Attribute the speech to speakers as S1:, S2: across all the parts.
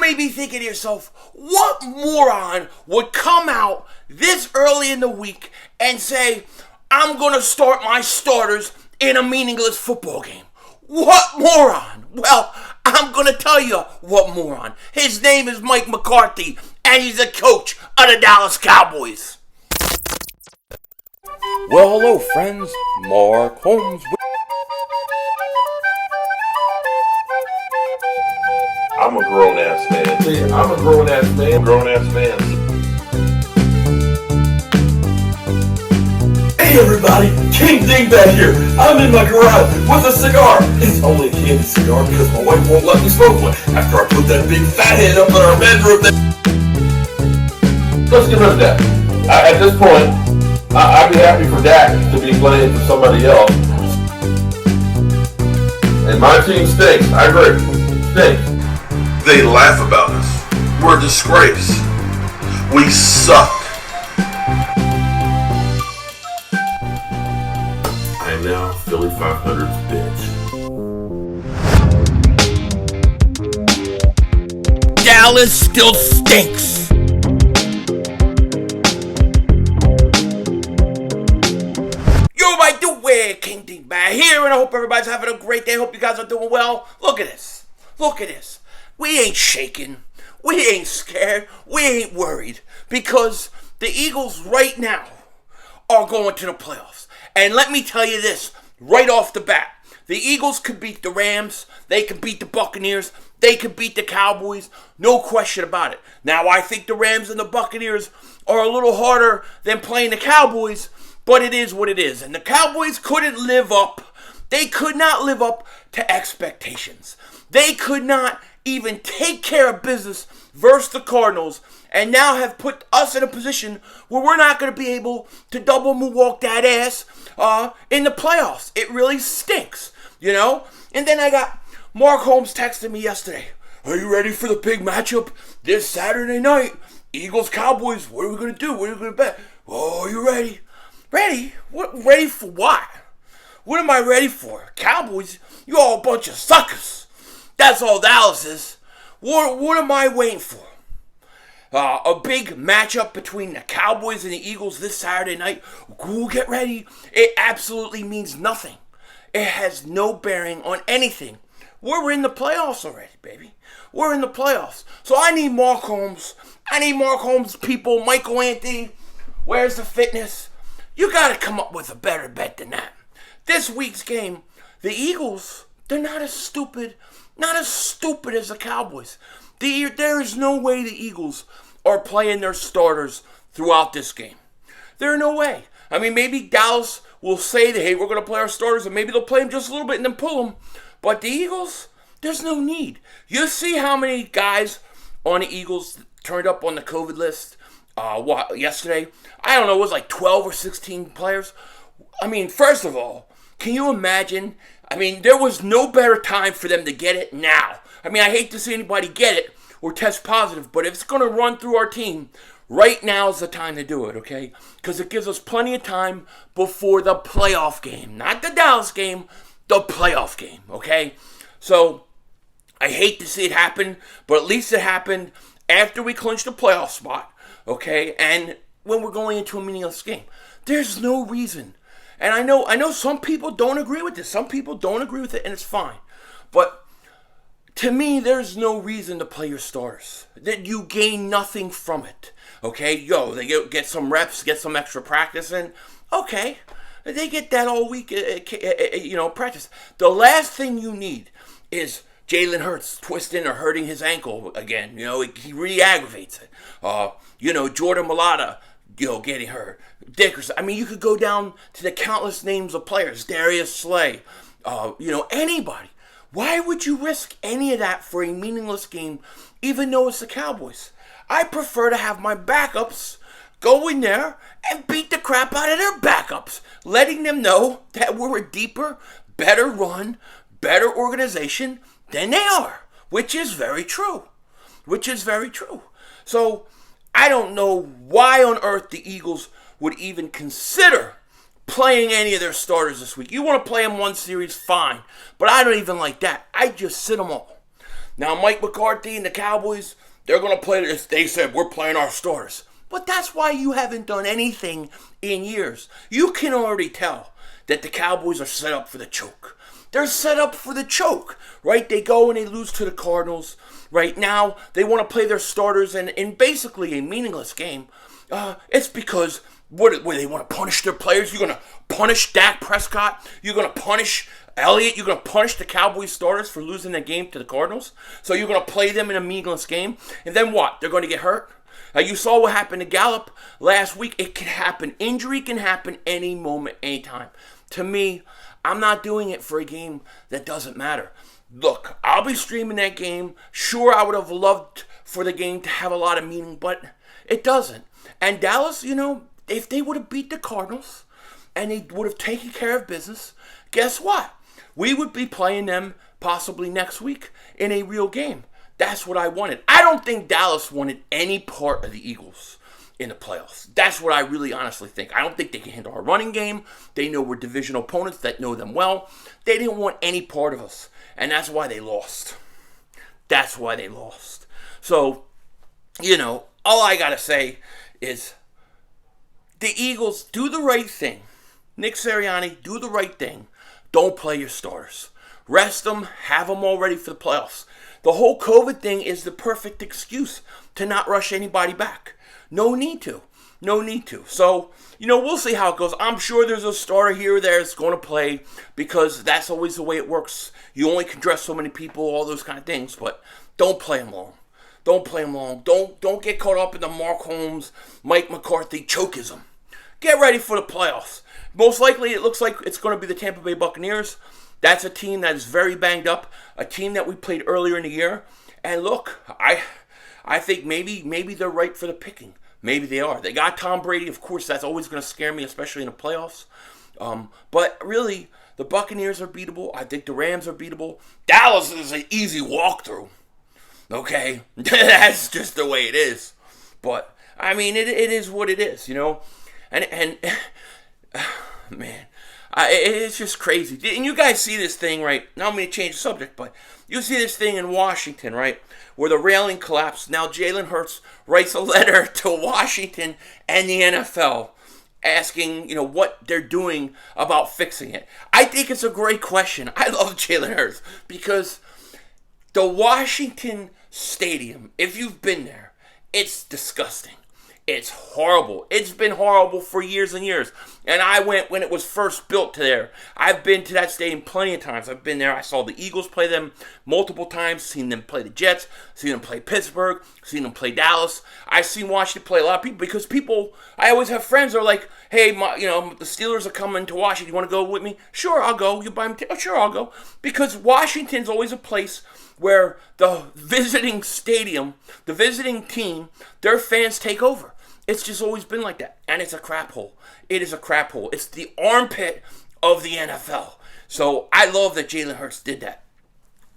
S1: may be thinking to yourself, what moron would come out this early in the week and say, I'm going to start my starters in a meaningless football game? What moron? Well, I'm going to tell you what moron. His name is Mike McCarthy, and he's the coach of the Dallas Cowboys.
S2: Well, hello, friends. Mark Holmes.
S3: I'm a grown-ass man. Yeah, I'm a grown-ass man. Grown-ass man.
S4: Hey everybody, King Dingbat here. I'm in my garage with a cigar. It's only a candy cigar because my wife won't let me smoke one after I put that big fat head up in our bedroom.
S3: Let's get rid of that. At this point, I'd be happy for Dak to be playing for somebody else. And my team stinks. I agree. Stinks.
S5: They laugh about us. We're a disgrace. We suck.
S3: I am now Philly 500's bitch.
S1: Dallas still stinks. Yo, my do King Dingbat here, and I hope everybody's having a great day. Hope you guys are doing well. Look at this. Look at this. We ain't shaking. We ain't scared. We ain't worried. Because the Eagles right now are going to the playoffs. And let me tell you this right off the bat. The Eagles could beat the Rams. They could beat the Buccaneers. They could beat the Cowboys. No question about it. Now, I think the Rams and the Buccaneers are a little harder than playing the Cowboys. But it is what it is. And the Cowboys couldn't live up. They could not live up to expectations. They could not even take care of business versus the Cardinals, and now have put us in a position where we're not going to be able to double moonwalk that ass in the playoffs. It really stinks, you know? And then I got Mark Holmes texting me yesterday. Are you ready for the big matchup this Saturday night? Eagles-Cowboys, what are we going to do? What are we going to bet? Oh, you ready? Ready? What? Ready for what? What am I ready for? Cowboys? You all a bunch of suckers. That's all Dallas is. What am I waiting for? A big matchup between the Cowboys and the Eagles this Saturday night. Ooh, get ready. It absolutely means nothing. It has no bearing on anything. We're in the playoffs already, baby. We're in the playoffs. So I need Mark Holmes. I need Mark Holmes people. Michael Anthony. Where's the fitness? You got to come up with a better bet than that. This week's game, the Eagles, they're not as stupid as the Cowboys. There is no way the Eagles are playing their starters throughout this game. There's no way. I mean, maybe Dallas will say that, hey, we're going to play our starters, and maybe they'll play them just a little bit and then pull them. But the Eagles, there's no need. You see how many guys on the Eagles turned up on the COVID list yesterday? I don't know, it was like 12 or 16 players. I mean, first of all, can you imagine? I mean, there was no better time for them to get it now. I mean, I hate to see anybody get it or test positive, but if it's going to run through our team, right now is the time to do it, okay? Because it gives us plenty of time before the playoff game. Not the Dallas game, the playoff game, okay? So, I hate to see it happen, but at least it happened after we clinched the playoff spot, okay? And when we're going into a meaningless game. There's no reason. And I know some people don't agree with this. Some people don't agree with it, and it's fine. But to me, there's no reason to play your starters. That you gain nothing from it. Okay? They get some reps, get some extra practice in. Okay. They get that all week, practice. The last thing you need is Jalen Hurts twisting or hurting his ankle again. He re-aggravates it. Jordan Mailata, getting hurt. Dickerson. I mean, you could go down to the countless names of players. Darius Slay. Anybody. Why would you risk any of that for a meaningless game, even though it's the Cowboys? I prefer to have my backups go in there and beat the crap out of their backups, letting them know that we're a deeper, better run, better organization than they are, which is very true. So, I don't know why on earth the Eagles would even consider playing any of their starters this week. You want to play them one series, fine. But I don't even like that. I just sit them all. Now, Mike McCarthy and the Cowboys, they're going to play this. They said, we're playing our starters. But that's why you haven't done anything in years. You can already tell that the Cowboys are set up for the choke. They're set up for the choke, right? They go and they lose to the Cardinals. Right now, they want to play their starters in basically a meaningless game. It's because what they want to punish their players. You're going to punish Dak Prescott. You're going to punish Elliott. You're going to punish the Cowboys starters for losing the game to the Cardinals. So you're going to play them in a meaningless game. And then what? They're going to get hurt? You saw what happened to Gallup last week. It can happen. Injury can happen any moment, anytime. To me, I'm not doing it for a game that doesn't matter. Look, I'll be streaming that game. Sure, I would have loved for the game to have a lot of meaning, but it doesn't. And Dallas, if they would have beat the Cardinals and they would have taken care of business, guess what? We would be playing them possibly next week in a real game. That's what I wanted. I don't think Dallas wanted any part of the Eagles in the playoffs. That's what I really honestly think. I don't think they can handle our running game. They know we're divisional opponents that know them well. They didn't want any part of us. And that's why they lost. That's why they lost. So, all I got to say is the Eagles, do the right thing. Nick Sirianni, do the right thing. Don't play your starters. Rest them. Have them all ready for the playoffs. The whole COVID thing is the perfect excuse to not rush anybody back. No need to. No need to. So, we'll see how it goes. I'm sure there's a starter here or there that's going to play because that's always the way it works. You only can dress so many people, all those kind of things, but don't play them long. Don't play them long. Don't get caught up in the Mark Holmes, Mike McCarthy chokeism. Get ready for the playoffs. Most likely, it looks like it's going to be the Tampa Bay Buccaneers. That's a team that is very banged up, a team that we played earlier in the year. And look, I think maybe they're right for the picking. Maybe they are. They got Tom Brady. Of course, that's always going to scare me, especially in the playoffs. But really, the Buccaneers are beatable. I think the Rams are beatable. Dallas is an easy walkthrough. Okay? That's just the way it is. But, it is what it is, And man, it's just crazy. And you guys see this thing, right? Now I'm going to change the subject, but you see this thing in Washington, right? Where the railing collapsed. Now Jalen Hurts writes a letter to Washington and the NFL asking, what they're doing about fixing it. I think it's a great question. I love Jalen Hurts because the Washington Stadium, if you've been there, it's disgusting. It's horrible. It's been horrible for years and years. And I went when it was first built to there. I've been to that stadium plenty of times. I've been there. I saw the Eagles play them multiple times. Seen them play the Jets. Seen them play Pittsburgh. Seen them play Dallas. I've seen Washington play a lot of people because I always have friends that are like, hey, the Steelers are coming to Washington. You want to go with me? Sure, I'll go. You buy me Sure, I'll go. Because Washington's always a place where the visiting stadium, the visiting team, their fans take over. It's just always been like that. And it's a crap hole. It is a crap hole. It's the armpit of the NFL. So I love that Jalen Hurts did that.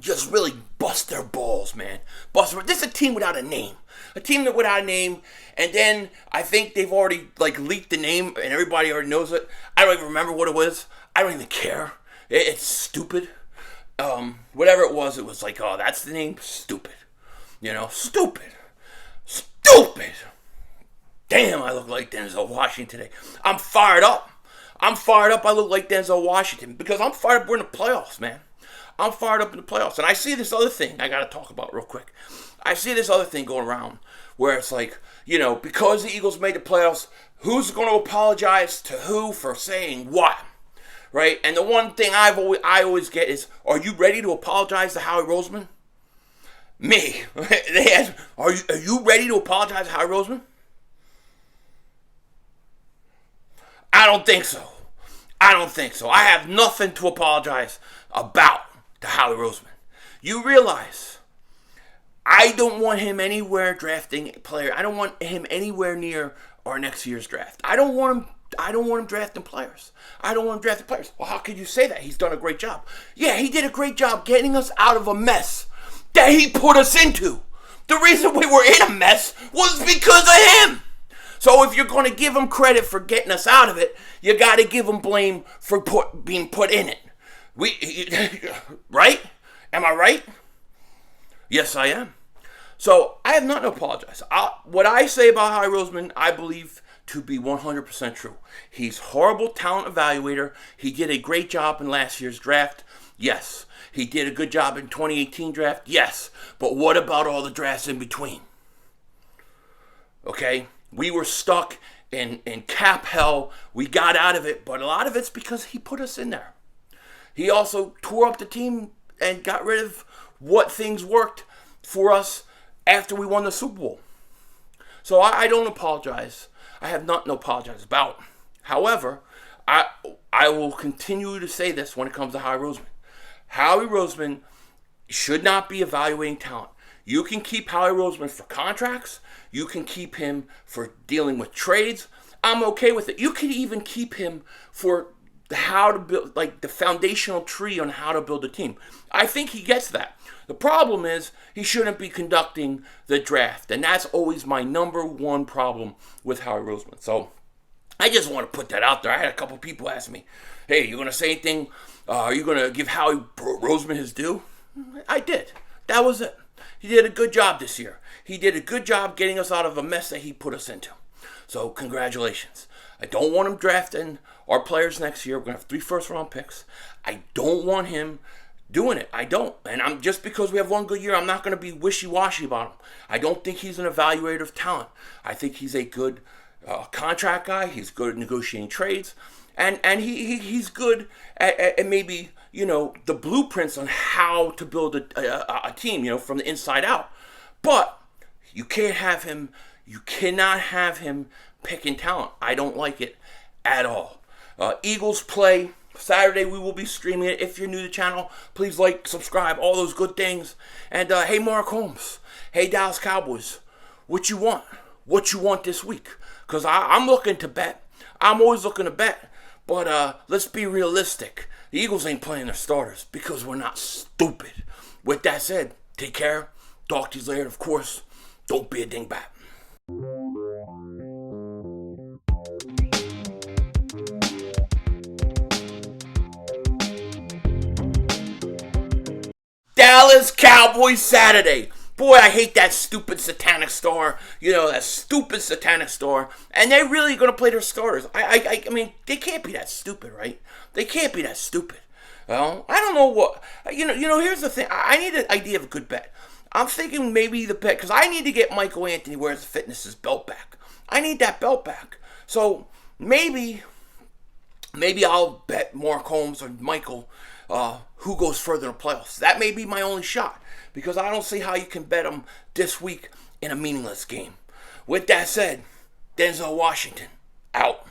S1: Just really bust their balls, man. This is a team without a name. A team without a name. And then I think they've already leaked the name and everybody already knows it. I don't even remember what it was. I don't even care. It's stupid. Whatever it was like, oh, that's the name? Stupid. Stupid. Stupid. Damn, I look like Denzel Washington today. I'm fired up. I look like Denzel Washington because I'm fired up. We're in the playoffs, man. I'm fired up in the playoffs. And I see this other thing I got to talk about real quick. I see this other thing going around where it's like, because the Eagles made the playoffs, who's going to apologize to who for saying what? Right? And the one thing I always get is, are you ready to apologize to Howie Roseman? Me. They ask, are you ready to apologize to Howie Roseman? I don't think so. I have nothing to apologize about to Howie Roseman. You realize I don't want him anywhere drafting a player. I don't want him anywhere near our next year's draft. I don't want him drafting players. Well, how could you say that? He's done a great job. Yeah, he did a great job getting us out of a mess that he put us into. The reason we were in a mess was because of him. So if you're going to give him credit for getting us out of it, you got to give him blame for being put in it. Right? Am I right? Yes, I am. So I have nothing to apologize. What I say about Howie Roseman, I believe to be 100% true. He's horrible talent evaluator. He did a great job in last year's draft. Yes. He did a good job in 2018 draft. Yes. But what about all the drafts in between? Okay? We were stuck in cap hell. We got out of it, but a lot of it's because he put us in there. He also tore up the team and got rid of what things worked for us after we won the Super Bowl. So I don't apologize. I have nothing to apologize about. However, I will continue to say this when it comes to Howie Roseman. Howie Roseman should not be evaluating talent. You can keep Howie Roseman for contracts. You can keep him for dealing with trades. I'm okay with it. You can even keep him for how to build, like the foundational tree on how to build a team. I think he gets that. The problem is he shouldn't be conducting the draft, and that's always my number one problem with Howie Roseman. So I just want to put that out there. I had a couple people ask me, "Hey, you going to say anything? Are you going to give Howie Roseman his due?" I did. That was it. He did a good job this year. He did a good job getting us out of a mess that he put us into. So congratulations. I don't want him drafting our players next year. We're going to have 3 first-round picks. I don't want him doing it. I don't. And I'm just because we have one good year, I'm not going to be wishy-washy about him. I don't think he's an evaluator of talent. I think he's a good contract guy. He's good at negotiating trades. And he's good at maybe, the blueprints on how to build a team, from the inside out. But you cannot have him picking talent. I don't like it at all. Eagles play Saturday. We will be streaming it. If you're new to the channel, please like, subscribe, all those good things. And hey, Mark Holmes. Hey, Dallas Cowboys. What you want? What you want this week? Because I'm looking to bet. I'm always looking to bet. But let's be realistic. The Eagles ain't playing their starters because we're not stupid. With that said, take care. Talk to you later. Of course, don't be a dingbat. Dallas Cowboys Saturday. Boy, I hate that stupid satanic star. That stupid satanic star. And they're really going to play their starters. I mean, they can't be that stupid, right? They can't be that stupid. Well, I don't know what... here's the thing. I need an idea of a good bet. I'm thinking maybe the bet... Because I need to get Michael Anthony, Where's the Fitness's belt back. I need that belt back. So, maybe I'll bet Mark Holmes or Michael who goes further in the playoffs. That may be my only shot. Because I don't see how you can bet them this week in a meaningless game. With that said, Denzel Washington, out.